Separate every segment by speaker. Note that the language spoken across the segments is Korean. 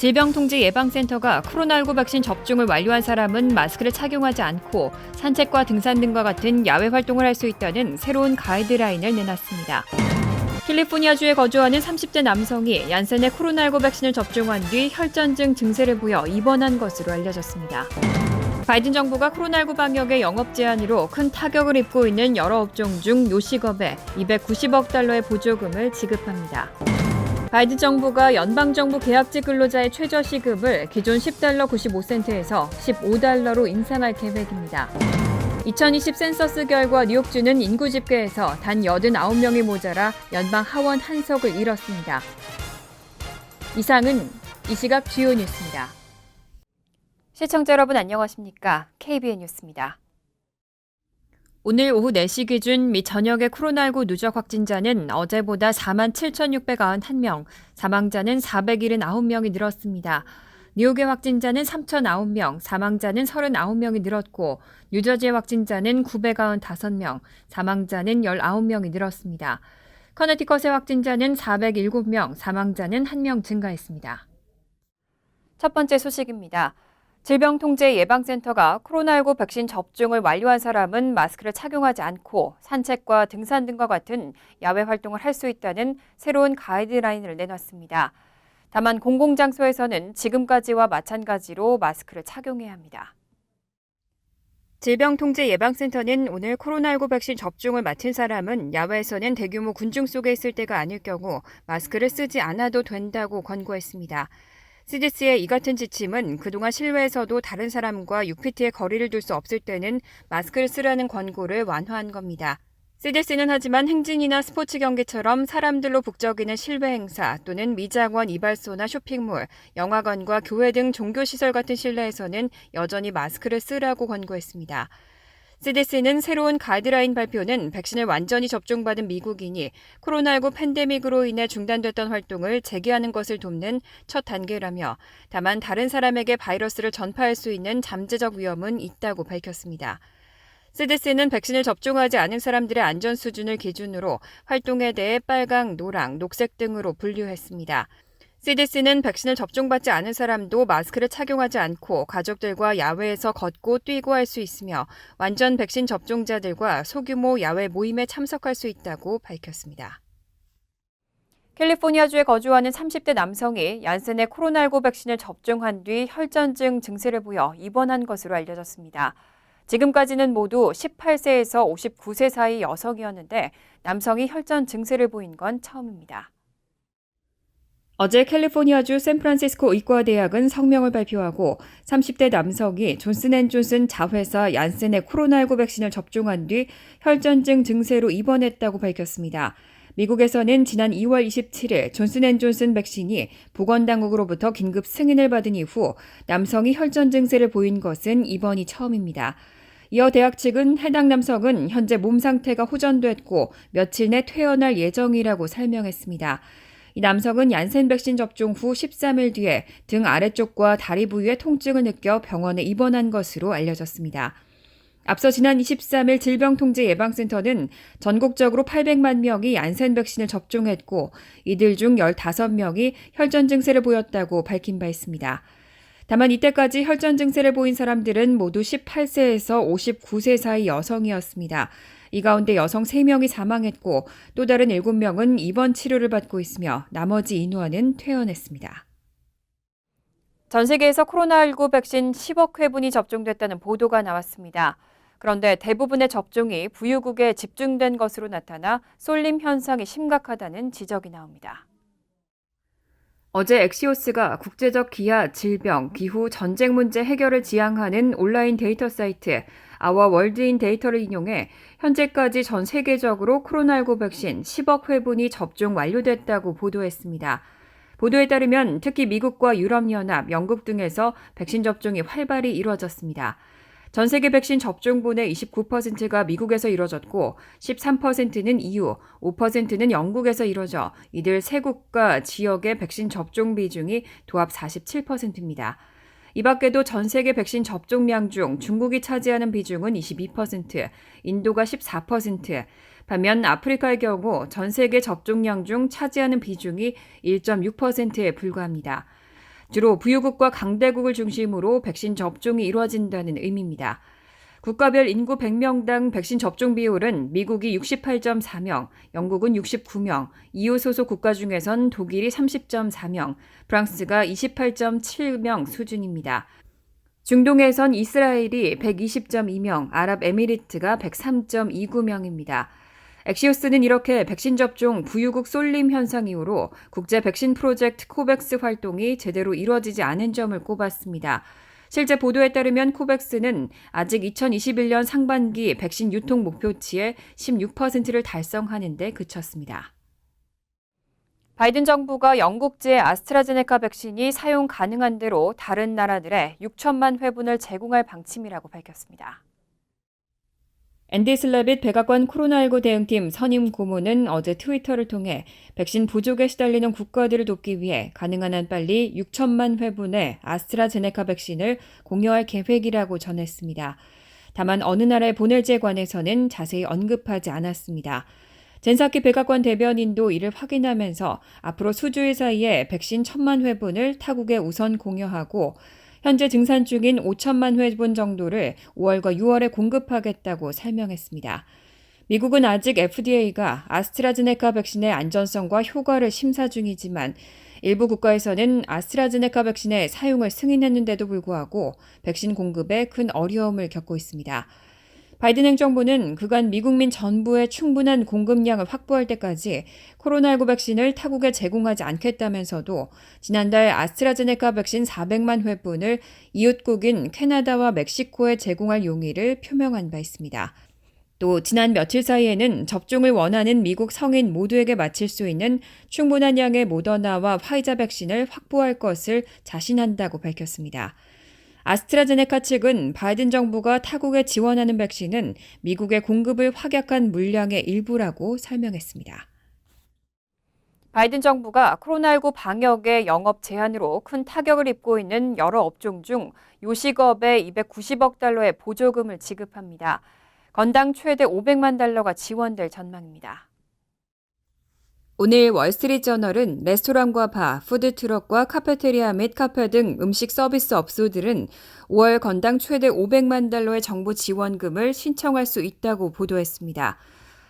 Speaker 1: 질병통제예방센터가 코로나19 백신 접종을 완료한 사람은 마스크를 착용하지 않고 산책과 등산 등과 같은 야외 활동을 할 수 있다는 새로운 가이드라인을 내놨습니다. 캘리포니아주에 거주하는 30대 남성이 얀센의 코로나19 백신을 접종한 뒤 혈전증 증세를 보여 입원한 것으로 알려졌습니다. 바이든 정부가 코로나19 방역의 영업 제한으로 큰 타격을 입고 있는 여러 업종 중 요식업에 $290억 달러의 보조금을 지급합니다. 바이든 정부가 연방정부 계약직 근로자의 최저시급을 기존 $10 95센트에서 $15로 인상할 계획입니다. 2020 센서스 결과 뉴욕주는 인구 집계에서 단 89명이 모자라 연방 하원 한석을 잃었습니다. 이상은 이 시각 주요 뉴스입니다. 시청자 여러분 안녕하십니까? KBN 뉴스입니다. 오늘 오후 4시 기준 미 전역의 코로나19 누적 확진자는 어제보다 47,691명, 사망자는 479명이 늘었습니다. 뉴욕의 확진자는 3,009명, 사망자는 39명이 늘었고 뉴저지의 확진자는 995명, 사망자는 19명이 늘었습니다. 커네티컷의 확진자는 407명, 사망자는 1명 증가했습니다. 첫 번째 소식입니다. 질병통제예방센터가 코로나19 백신 접종을 완료한 사람은 마스크를 착용하지 않고 산책과 등산 등과 같은 야외 활동을 할 수 있다는 새로운 가이드라인을 내놨습니다. 다만 공공장소에서는 지금까지와 마찬가지로 마스크를 착용해야 합니다. 질병통제예방센터는 오늘 코로나19 백신 접종을 마친 사람은 야외에서는 대규모 군중 속에 있을 때가 아닐 경우 마스크를 쓰지 않아도 된다고 권고했습니다. CDC의 이 같은 지침은 그동안 실외에서도 다른 사람과 6피트의 거리를 둘 수 없을 때는 마스크를 쓰라는 권고를 완화한 겁니다. CDC는 하지만 행진이나 스포츠 경기처럼 사람들로 북적이는 실외 행사 또는 미장원 이발소나 쇼핑몰, 영화관과 교회 등 종교시설 같은 실내에서는 여전히 마스크를 쓰라고 권고했습니다. CDC는 새로운 가이드라인 발표는 백신을 완전히 접종받은 미국인이 코로나19 팬데믹으로 인해 중단됐던 활동을 재개하는 것을 돕는 첫 단계라며 다만 다른 사람에게 바이러스를 전파할 수 있는 잠재적 위험은 있다고 밝혔습니다. CDC는 백신을 접종하지 않은 사람들의 안전 수준을 기준으로 활동에 대해 빨강, 노랑, 녹색 등으로 분류했습니다. CDC는 백신을 접종받지 않은 사람도 마스크를 착용하지 않고 가족들과 야외에서 걷고 뛰고 할 수 있으며 완전 백신 접종자들과 소규모 야외 모임에 참석할 수 있다고 밝혔습니다. 캘리포니아주에 거주하는 30대 남성이 얀센의 코로나19 백신을 접종한 뒤 혈전증 증세를 보여 입원한 것으로 알려졌습니다. 지금까지는 모두 18세에서 59세 사이 여성이었는데 남성이 혈전 증세를 보인 건 처음입니다. 어제 캘리포니아주 샌프란시스코 의과대학은 성명을 발표하고 30대 남성이 존슨앤존슨 자회사 얀센의 코로나19 백신을 접종한 뒤 혈전증 증세로 입원했다고 밝혔습니다. 미국에서는 지난 2월 27일 존슨앤존슨 백신이 보건당국으로부터 긴급 승인을 받은 이후 남성이 혈전 증세를 보인 것은 이번이 처음입니다. 이어 대학 측은 해당 남성은 현재 몸 상태가 호전됐고 며칠 내 퇴원할 예정이라고 설명했습니다. 이 남성은 얀센 백신 접종 후 13일 뒤에 등 아래쪽과 다리 부위에 통증을 느껴 병원에 입원한 것으로 알려졌습니다. 앞서 지난 23일 질병통제예방센터는 전국적으로 800만 명이 얀센 백신을 접종했고 이들 중 15명이 혈전 증세를 보였다고 밝힌 바 있습니다. 다만 이때까지 혈전 증세를 보인 사람들은 모두 18세에서 59세 사이 여성이었습니다. 이 가운데 여성 3명이 사망했고 또 다른 7명은 입원 치료를 받고 있으며 나머지 인원은 퇴원했습니다. 전 세계에서 코로나19 백신 10억 회분이 접종됐다는 보도가 나왔습니다. 그런데 대부분의 접종이 부유국에 집중된 것으로 나타나 쏠림 현상이 심각하다는 지적이 나옵니다. 어제 엑시오스가 국제적 기아, 질병, 기후, 전쟁 문제 해결을 지향하는 온라인 데이터 사이트 아워 월드인 데이터를 인용해 현재까지 전 세계적으로 코로나19 백신 10억 회분이 접종 완료됐다고 보도했습니다. 보도에 따르면 특히 미국과 유럽연합, 영국 등에서 백신 접종이 활발히 이루어졌습니다. 전 세계 백신 접종분의 29%가 미국에서 이루어졌고 13%는 EU, 5%는 영국에서 이루어져 이들 세 국가 지역의 백신 접종 비중이 도합 47%입니다. 이 밖에도 전 세계 백신 접종량 중 중국이 차지하는 비중은 22%, 인도가 14%, 반면 아프리카의 경우 전 세계 접종량 중 차지하는 비중이 1.6%에 불과합니다. 주로 부유국과 강대국을 중심으로 백신 접종이 이루어진다는 의미입니다. 국가별 인구 100명당 백신 접종 비율은 미국이 68.4명, 영국은 69명, EU 소속 국가 중에선 독일이 30.4명, 프랑스가 28.7명 수준입니다. 중동에선 이스라엘이 120.2명, 아랍에미리트가 103.29명입니다. 엑시오스는 이렇게 백신 접종 부유국 쏠림 현상 이후로 국제 백신 프로젝트 코백스 활동이 제대로 이루어지지 않은 점을 꼽았습니다. 실제 보도에 따르면 코백스는 아직 2021년 상반기 백신 유통 목표치의 16%를 달성하는 데 그쳤습니다. 바이든 정부가 영국제 아스트라제네카 백신이 사용 가능한 대로 다른 나라들에 6천만 회분을 제공할 방침이라고 밝혔습니다. 앤디 슬래빗 백악관 코로나19 대응팀 선임 고문은 어제 트위터를 통해 백신 부족에 시달리는 국가들을 돕기 위해 가능한 한 빨리 6천만 회분의 아스트라제네카 백신을 공여할 계획이라고 전했습니다. 다만 어느 나라에 보낼지에 관해서는 자세히 언급하지 않았습니다. 젠사키 백악관 대변인도 이를 확인하면서 앞으로 수주일 사이에 백신 1,000만 회분을 타국에 우선 공여하고 현재 증산 중인 5천만 회분 정도를 5월과 6월에 공급하겠다고 설명했습니다. 미국은 아직 FDA가 아스트라제네카 백신의 안전성과 효과를 심사 중이지만 일부 국가에서는 아스트라제네카 백신의 사용을 승인했는데도 불구하고 백신 공급에 큰 어려움을 겪고 있습니다. 바이든 행정부는 그간 미국민 전부의 충분한 공급량을 확보할 때까지 코로나19 백신을 타국에 제공하지 않겠다면서도 지난달 아스트라제네카 백신 400만 회분을 이웃국인 캐나다와 멕시코에 제공할 용의를 표명한 바 있습니다. 또 지난 며칠 사이에는 접종을 원하는 미국 성인 모두에게 맞힐 수 있는 충분한 양의 모더나와 화이자 백신을 확보할 것을 자신한다고 밝혔습니다. 아스트라제네카 측은 바이든 정부가 타국에 지원하는 백신은 미국의 공급을 확약한 물량의 일부라고 설명했습니다. 바이든 정부가 코로나19 방역의 영업 제한으로 큰 타격을 입고 있는 여러 업종 중 요식업에 290억 달러의 보조금을 지급합니다. 건당 최대 500만 달러가 지원될 전망입니다. 오늘 월스트리트저널은 레스토랑과 바, 푸드트럭과 카페테리아 및 카페 등 음식 서비스 업소들은 5월 건당 최대 500만 달러의 정부 지원금을 신청할 수 있다고 보도했습니다.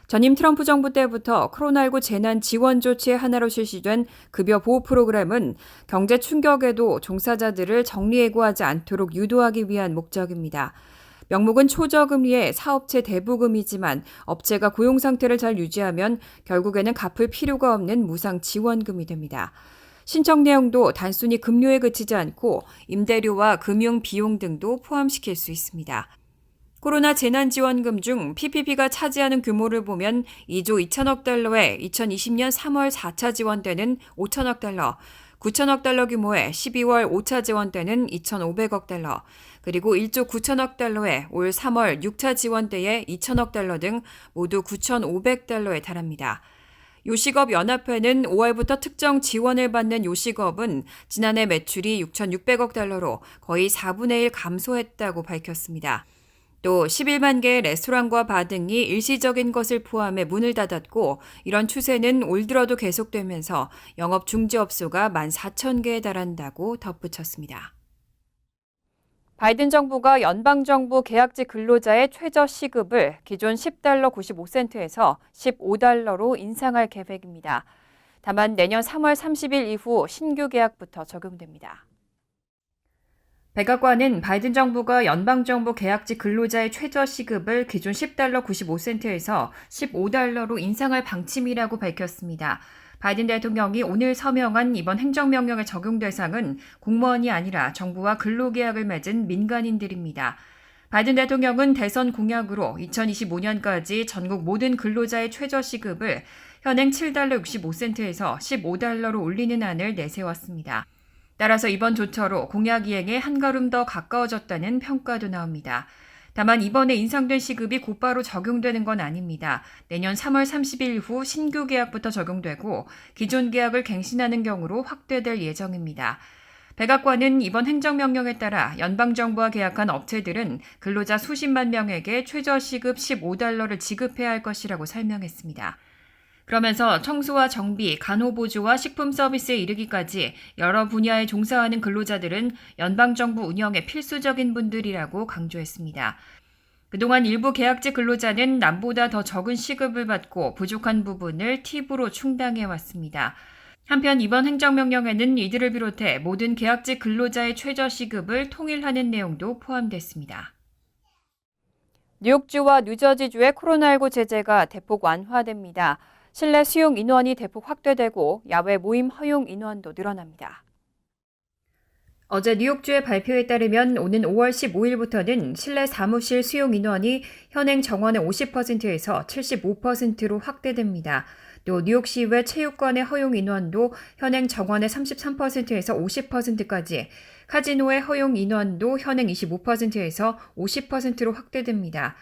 Speaker 1: 전임 트럼프 정부 때부터 코로나19 재난 지원 조치의 하나로 실시된 급여 보호 프로그램은 경제 충격에도 종사자들을 정리해고하지 않도록 유도하기 위한 목적입니다. 명목은 초저금리의 사업체 대부금이지만 업체가 고용 상태를 잘 유지하면 결국에는 갚을 필요가 없는 무상 지원금이 됩니다. 신청 내용도 단순히 급료에 그치지 않고 임대료와 금융 비용 등도 포함시킬 수 있습니다. 코로나 재난지원금 중 PPP가 차지하는 규모를 보면 2조 2천억 달러에 2020년 3월 4차 지원대는 5천억 달러, 9천억 달러 규모의 12월 5차 지원대는 2,500억 달러, 그리고 1조 9천억 달러의 올 3월 6차 지원대의 2천억 달러 등 모두 9,500달러에 달합니다. 요식업 연합회는 5월부터 특정 지원을 받는 요식업은 지난해 매출이 6,600억 달러로 거의 4분의 1 감소했다고 밝혔습니다. 또 11만 개의 레스토랑과 바 등이 일시적인 것을 포함해 문을 닫았고 이런 추세는 올 들어도 계속되면서 영업 중지업소가 14,000개에 달한다고 덧붙였습니다. 바이든 정부가 연방정부 계약직 근로자의 최저 시급을 기존 10달러 95센트에서 15달러로 인상할 계획입니다. 다만 내년 3월 30일 이후 신규 계약부터 적용됩니다. 백악관은 바이든 정부가 연방정부 계약직 근로자의 최저 시급을 기존 10달러 95센트에서 15달러로 인상할 방침이라고 밝혔습니다. 바이든 대통령이 오늘 서명한 이번 행정명령의 적용 대상은 공무원이 아니라 정부와 근로계약을 맺은 민간인들입니다. 바이든 대통령은 대선 공약으로 2025년까지 전국 모든 근로자의 최저 시급을 현행 7달러 65센트에서 15달러로 올리는 안을 내세웠습니다. 따라서 이번 조처로 공약 이행에 한 걸음 더 가까워졌다는 평가도 나옵니다. 다만 이번에 인상된 시급이 곧바로 적용되는 건 아닙니다. 내년 3월 30일 후 신규 계약부터 적용되고 기존 계약을 갱신하는 경우로 확대될 예정입니다. 백악관은 이번 행정명령에 따라 연방정부와 계약한 업체들은 근로자 수십만 명에게 최저 시급 15달러를 지급해야 할 것이라고 설명했습니다. 그러면서 청소와 정비, 간호보조와 식품 서비스에 이르기까지 여러 분야에 종사하는 근로자들은 연방정부 운영의 필수적인 분들이라고 강조했습니다. 그동안 일부 계약직 근로자는 남보다 더 적은 시급을 받고 부족한 부분을 팁으로 충당해왔습니다. 한편 이번 행정명령에는 이들을 비롯해 모든 계약직 근로자의 최저시급을 통일하는 내용도 포함됐습니다. 뉴욕주와 뉴저지주의 코로나19 제재가 대폭 완화됩니다. 실내 수용 인원이 대폭 확대되고 야외 모임 허용 인원도 늘어납니다. 어제 뉴욕주의 발표에 따르면 오는 5월 15일부터는 실내 사무실 수용 인원이 현행 정원의 50%에서 75%로 확대됩니다. 또 뉴욕시의회 체육관의 허용 인원도 현행 정원의 33%에서 50%까지, 카지노의 허용 인원도 현행 25%에서 50%로 확대됩니다.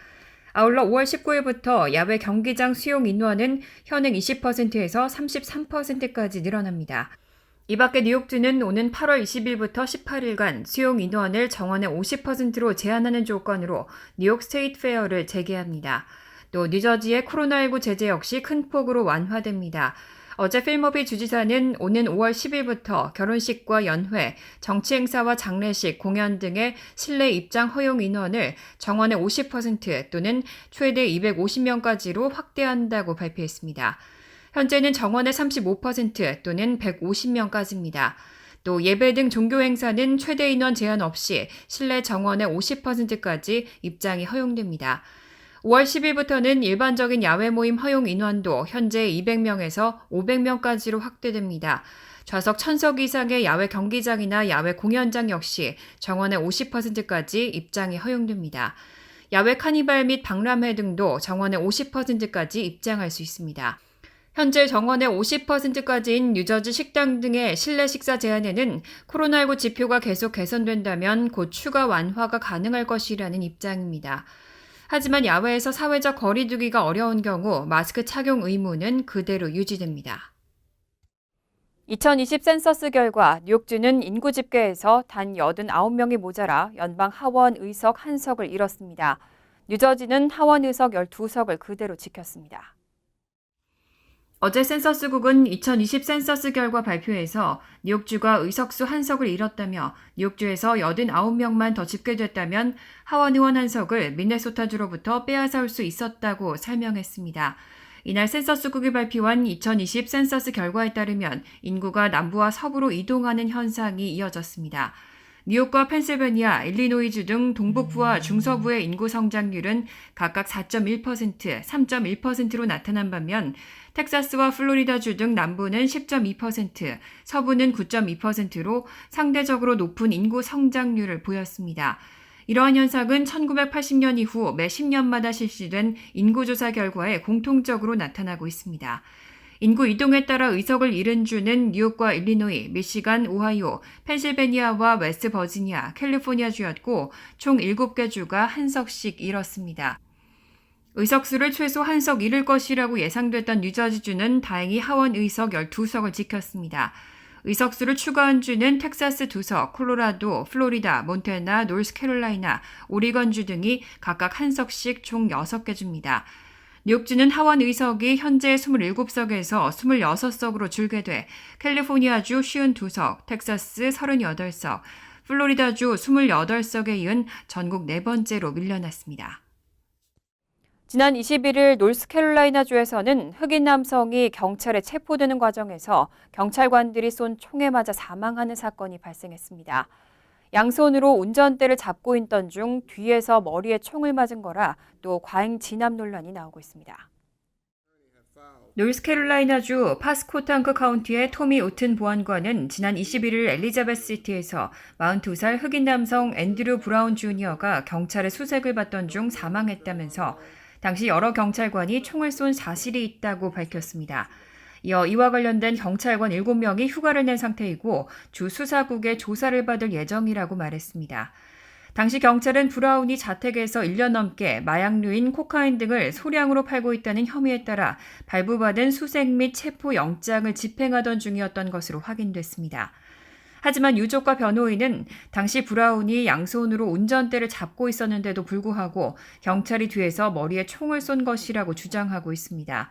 Speaker 1: 아울러 5월 19일부터 야외 경기장 수용 인원은 현행 20%에서 33%까지 늘어납니다. 이 밖에 뉴욕주는 오는 8월 20일부터 18일간 수용 인원을 정원의 50%로 제한하는 조건으로 뉴욕 스테이트 페어를 재개합니다. 또 뉴저지의 코로나19 제재 역시 큰 폭으로 완화됩니다. 어제 필머비 주지사는 오는 5월 10일부터 결혼식과 연회, 정치 행사와 장례식, 공연 등의 실내 입장 허용 인원을 정원의 50% 또는 최대 250명까지로 확대한다고 발표했습니다. 현재는 정원의 35% 또는 150명까지입니다. 또 예배 등 종교 행사는 최대 인원 제한 없이 실내 정원의 50%까지 입장이 허용됩니다. 5월 10일부터는 일반적인 야외 모임 허용 인원도 현재 200명에서 500명까지로 확대됩니다. 좌석 1000석 이상의 야외 경기장이나 야외 공연장 역시 정원의 50%까지 입장이 허용됩니다. 야외 카니발 및 박람회 등도 정원의 50%까지 입장할 수 있습니다. 현재 정원의 50%까지인 뉴저지 식당 등의 실내 식사 제한에는 코로나19 지표가 계속 개선된다면 곧 추가 완화가 가능할 것이라는 입장입니다. 하지만 야외에서 사회적 거리 두기가 어려운 경우 마스크 착용 의무는 그대로 유지됩니다. 2020 센서스 결과 뉴욕주는 인구 집계에서 단 89명이 모자라 연방 하원 의석 1석을 잃었습니다. 뉴저지는 하원 의석 12석을 그대로 지켰습니다. 어제 센서스국은 2020 센서스 결과 발표에서 뉴욕주가 의석수 1석을 잃었다며 뉴욕주에서 89명만 더 집계됐다면 하원 의원 1석을 미네소타주로부터 빼앗아올 수 있었다고 설명했습니다. 이날 센서스국이 발표한 2020 센서스 결과에 따르면 인구가 남부와 서부로 이동하는 현상이 이어졌습니다. 뉴욕과 펜실베니아, 일리노이주 등 동북부와 중서부의 인구 성장률은 각각 4.1%, 3.1%로 나타난 반면 텍사스와 플로리다주 등 남부는 10.2%, 서부는 9.2%로 상대적으로 높은 인구 성장률을 보였습니다. 이러한 현상은 1980년 이후 매 10년마다 실시된 인구조사 결과에 공통적으로 나타나고 있습니다. 인구 이동에 따라 의석을 잃은 주는 뉴욕과 일리노이, 미시간, 오하이오, 펜실베니아와 웨스트 버지니아, 캘리포니아주였고 총 7개 주가 1석씩 잃었습니다. 의석수를 최소 1석 잃을 것이라고 예상됐던 뉴저지주는 다행히 하원 의석 12석을 지켰습니다. 의석수를 추가한 주는 텍사스 2석, 콜로라도, 플로리다, 몬태나, 노스캐롤라이나, 오리건주 등이 각각 1석씩 총 6개 주입니다. 뉴욕주는 하원 의석이 현재 27석에서 26석으로 줄게 돼 캘리포니아주 52석, 텍사스 38석, 플로리다주 28석에 이은 전국 네 번째로 밀려났습니다. 지난 21일 노스캐롤라이나주에서는 흑인 남성이 경찰에 체포되는 과정에서 경찰관들이 쏜 총에 맞아 사망하는 사건이 발생했습니다. 양손으로 운전대를 잡고 있던 중 뒤에서 머리에 총을 맞은 거라 또 과잉 진압 논란이 나오고 있습니다. 노스캐롤라이나주 파스코탕크 카운티의 토미 우튼 보안관은 지난 21일 엘리자베스시티에서 42살 흑인 남성 앤드류 브라운 주니어가 경찰의 수색을 받던 중 사망했다면서 당시 여러 경찰관이 총을 쏜 사실이 있다고 밝혔습니다. 이어 이와 관련된 경찰관 7명이 휴가를 낸 상태이고 주 수사국의 조사를 받을 예정이라고 말했습니다. 당시 경찰은 브라운이 자택에서 1년 넘게 마약류인 코카인 등을 소량으로 팔고 있다는 혐의에 따라 발부받은 수색 및 체포 영장을 집행하던 중이었던 것으로 확인됐습니다. 하지만 유족과 변호인은 당시 브라운이 양손으로 운전대를 잡고 있었는데도 불구하고 경찰이 뒤에서 머리에 총을 쏜 것이라고 주장하고 있습니다.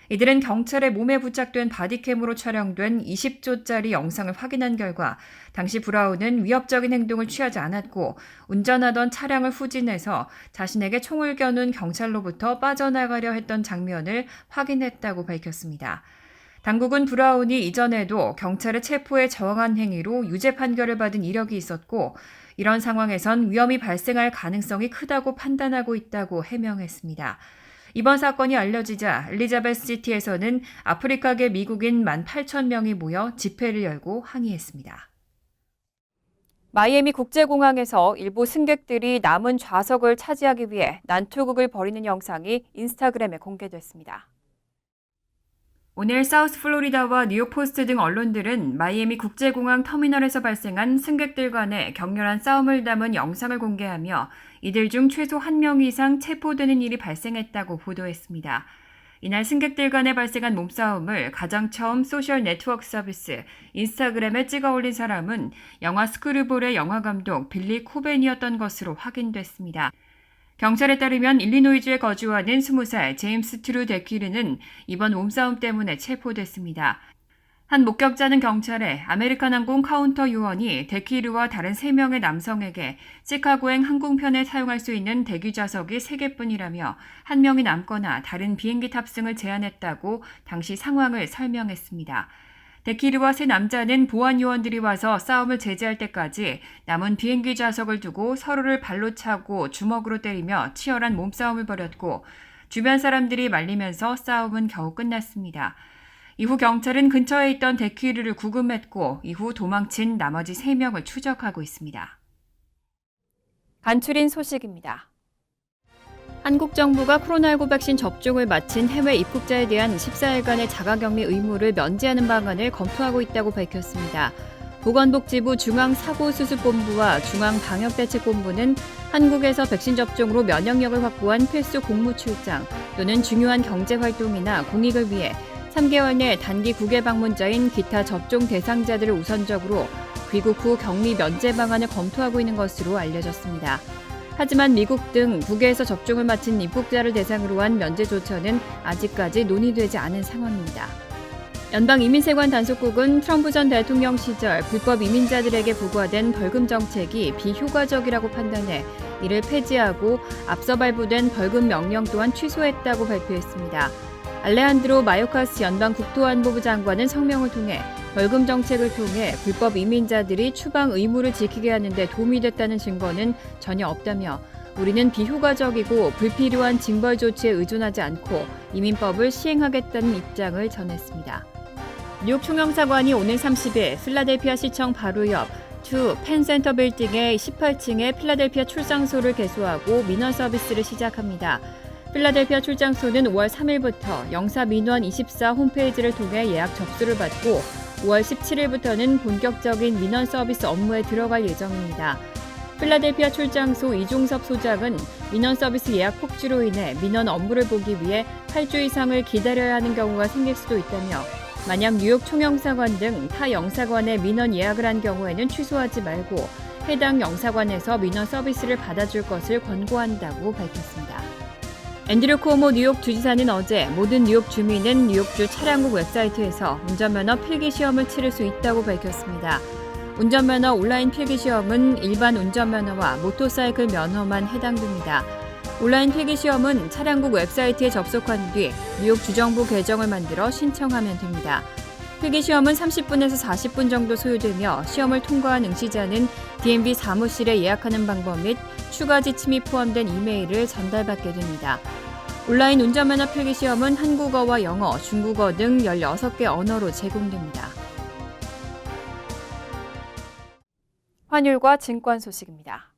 Speaker 1: 이들은 경찰의 몸에 부착된 바디캠으로 촬영된 20조짜리 영상을 확인한 결과 당시 브라운은 위협적인 행동을 취하지 않았고 운전하던 차량을 후진해서 자신에게 총을 겨눈 경찰로부터 빠져나가려 했던 장면을 확인했다고 밝혔습니다. 당국은 브라운이 이전에도 경찰의 체포에 저항한 행위로 유죄 판결을 받은 이력이 있었고 이런 상황에선 위험이 발생할 가능성이 크다고 판단하고 있다고 해명했습니다. 이번 사건이 알려지자 엘리자베스시티에서는 아프리카계 미국인 18,000명이 모여 집회를 열고 항의했습니다. 마이애미 국제공항에서 일부 승객들이 남은 좌석을 차지하기 위해 난투극을 벌이는 영상이 인스타그램에 공개됐습니다. 오늘 사우스 플로리다와 뉴욕 포스트 등 언론들은 마이애미 국제공항 터미널에서 발생한 승객들 간의 격렬한 싸움을 담은 영상을 공개하며 이들 중 최소 1명 이상 체포되는 일이 발생했다고 보도했습니다. 이날 승객들 간에 발생한 몸싸움을 가장 처음 소셜 네트워크 서비스 인스타그램에 찍어 올린 사람은 영화 스크루볼의 영화감독 빌리 코벤이었던 것으로 확인됐습니다. 경찰에 따르면 일리노이주에 거주하는 20살 제임스 트루 데키르는 이번 몸싸움 때문에 체포됐습니다. 한 목격자는 경찰에 아메리칸 항공 카운터 요원이 데키르와 다른 3명의 남성에게 시카고행 항공편에 사용할 수 있는 대기 좌석이 3개뿐이라며 1명이 남거나 다른 비행기 탑승을 제한했다고 당시 상황을 설명했습니다. 데키르와 3 남자는 보안 요원들이 와서 싸움을 제재할 때까지 남은 비행기 좌석을 두고 서로를 발로 차고 주먹으로 때리며 치열한 몸싸움을 벌였고 주변 사람들이 말리면서 싸움은 겨우 끝났습니다. 이후 경찰은 근처에 있던 데키르를 구금했고 이후 도망친 나머지 3명을 추적하고 있습니다. 간추린 소식입니다. 한국 정부가 코로나19 백신 접종을 마친 해외 입국자에 대한 14일간의 자가격리 의무를 면제하는 방안을 검토하고 있다고 밝혔습니다. 보건복지부 중앙사고수습본부와 중앙방역대책본부는 한국에서 백신 접종으로 면역력을 확보한 필수 공무 출장 또는 중요한 경제활동이나 공익을 위해 3개월 내 단기 국외 방문자인 기타 접종 대상자들을 우선적으로 귀국 후 격리 면제 방안을 검토하고 있는 것으로 알려졌습니다. 하지만 미국 등 국외에서 접종을 마친 입국자를 대상으로 한 면제 조처는 아직까지 논의되지 않은 상황입니다. 연방이민세관 단속국은 트럼프 전 대통령 시절 불법 이민자들에게 부과된 벌금 정책이 비효과적이라고 판단해 이를 폐지하고 앞서 발부된 벌금 명령 또한 취소했다고 발표했습니다. 알레한드로 마요카스 연방국토안보부 장관은 성명을 통해 벌금 정책을 통해 불법 이민자들이 추방 의무를 지키게 하는 데 도움이 됐다는 증거는 전혀 없다며 우리는 비효과적이고 불필요한 징벌 조치에 의존하지 않고 이민법을 시행하겠다는 입장을 전했습니다. 뉴욕 총영사관이 오늘 30일 필라델피아 시청 바로 옆 투 펜센터 빌딩의 18층에 필라델피아 출장소를 개소하고 민원 서비스를 시작합니다. 필라델피아 출장소는 5월 3일부터 영사민원24 홈페이지를 통해 예약 접수를 받고 5월 17일부터는 본격적인 민원 서비스 업무에 들어갈 예정입니다. 필라델피아 출장소 이종섭 소장은 민원 서비스 예약 폭주로 인해 민원 업무를 보기 위해 8주 이상을 기다려야 하는 경우가 생길 수도 있다며 만약 뉴욕 총영사관 등 타 영사관에 민원 예약을 한 경우에는 취소하지 말고 해당 영사관에서 민원 서비스를 받아줄 것을 권고한다고 밝혔습니다. 앤드류 쿠오모 뉴욕 주지사는 어제 모든 뉴욕 주민은 뉴욕주 차량국 웹사이트에서 운전면허 필기시험을 치를 수 있다고 밝혔습니다. 운전면허 온라인 필기시험은 일반 운전면허와 모터사이클 면허만 해당됩니다. 온라인 필기시험은 차량국 웹사이트에 접속한 뒤 뉴욕 주정부 계정을 만들어 신청하면 됩니다. 필기시험은 30분에서 40분 정도 소요되며 시험을 통과한 응시자는 DMV 사무실에 예약하는 방법 및 추가 지침이 포함된 이메일을 전달받게 됩니다. 온라인 운전면허 필기시험은 한국어와 영어, 중국어 등 16개 언어로 제공됩니다. 환율과 증권 소식입니다.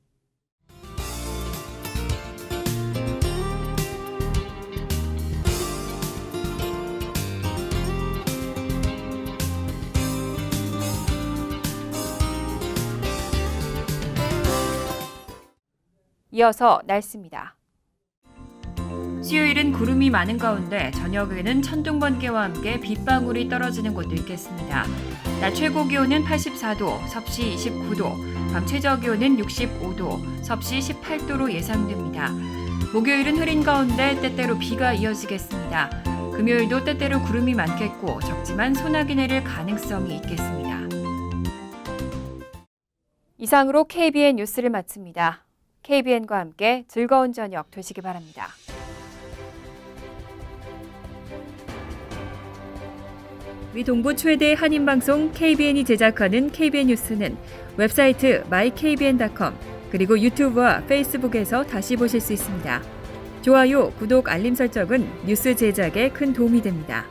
Speaker 1: 이어서 날씨입니다. 수요일은 구름이 많은 가운데 저녁에는 천둥 번개와 함께 빗방울이 떨어지는 곳도 있겠습니다. 낮 최고 기온은 84도, 섭씨 29도, 밤 최저 기온은 65도, 섭씨 18도로 예상됩니다. 목요일은 흐린 가운데 때때로 비가 이어지겠습니다. 금요일도 때때로 구름이 많겠고 적지만 소나기 내릴 가능성이 있겠습니다. 이상으로 KBN 뉴스를 마칩니다. KBN과 함께 즐거운 저녁 되시기 바랍니다. 미 동부 최대 한인방송 KBN이 제작하는 KBN 뉴스는 웹사이트 mykbn.com 그리고 유튜브와 페이스북에서 다시 보실 수 있습니다. 좋아요, 구독, 알림 설정은 뉴스 제작에 큰 도움이 됩니다.